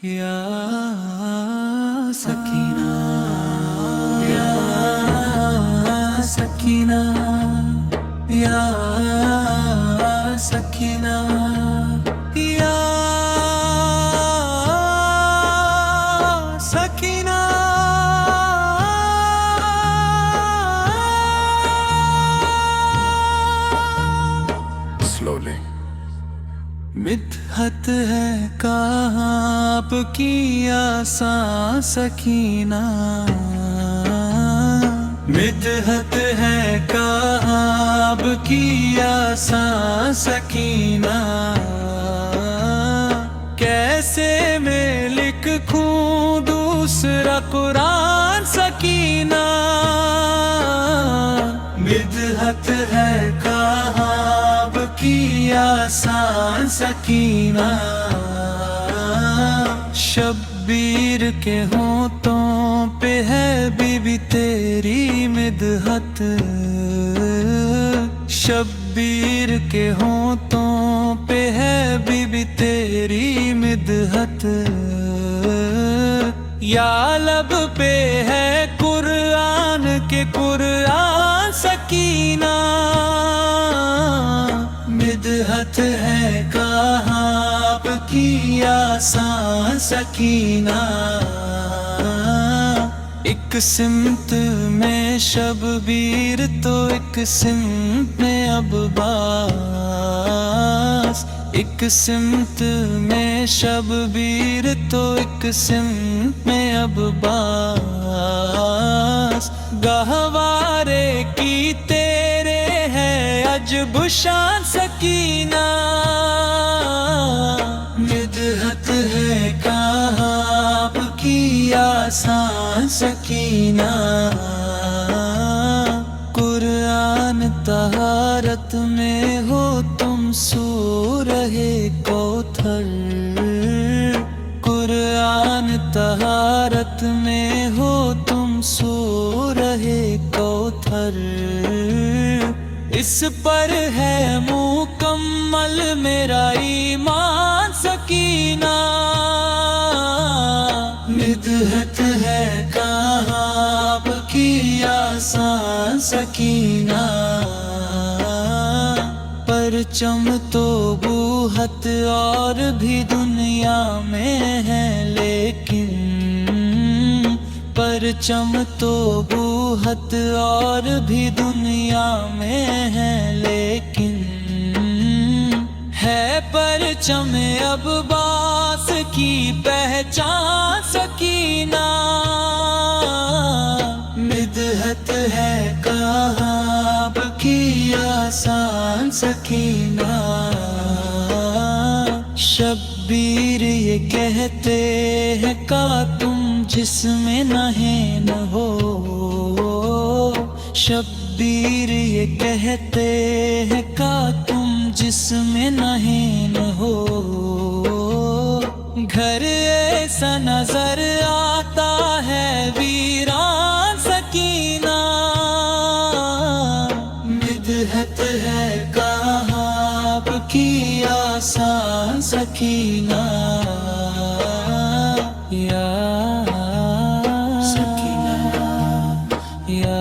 یا سکینہ، یا سکینہ، یا سکینہ، یا سکینہ۔ Slowly. مدحت ہے کہاں آپ کی آساں سکینہ، مدحت ہے کہاں آپ کی آساں سکینہ، کیسے میں لکھوں دوسرا قرآن سکینہ، مدحت ہے کہاں آپ کی آسان سکینہ، شبیر کے ہونٹوں پہ ہے بی بی تیری مدحت، شبیر کے ہونٹوں پہ ہے بی بی تیری مدحت، یا لب پہ ہے قرآن کے قرآن سکینہ، مدحت ہے کہاں آپ کی آسان سکینہ، ایک سمت میں شبیر تو ایک سمت میں عباس، ایک سمت میں شبیر تو ایک سمت میں عباس، گہوارے کی تیرے ہے عجب شان سکینہ، مدحت ہے کہاں آپ کی آسان سکینہ، قرآن طہارت میں ہو تم سو رہے کوثر، قرآن طہارت میں ہو تم سو رہے کوثر، اس پر ہے مکمل میرا ایمان سکینہ، مدحت ہے کہاں آپ کی آسان سکینہ، پرچم تو بوحت اور بھی دنیا میں ہے لیکن، پرچم تو بوحت اور بھی دنیا میں ہے لیکن، ہے پرچم عباس کی پہچان سکینہ، مدحت ہے کہاں آپ کی آسان سکینہ، شبیر یہ کہتے ہیں کا تم جس میں نہین ہو، شبیر یہ کہتے ہیں کا تم جس میں نہین ہو، گھر ایسا نظر آتا ہے ویران سکینہ، مدحت ہے کہاں آپ کی آسان سکینہ، یا سکینہ، یا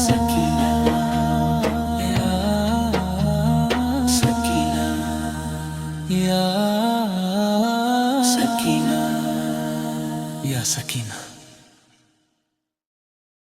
سکینہ، یا سکینہ، یا سکینہ، یا سکینہ۔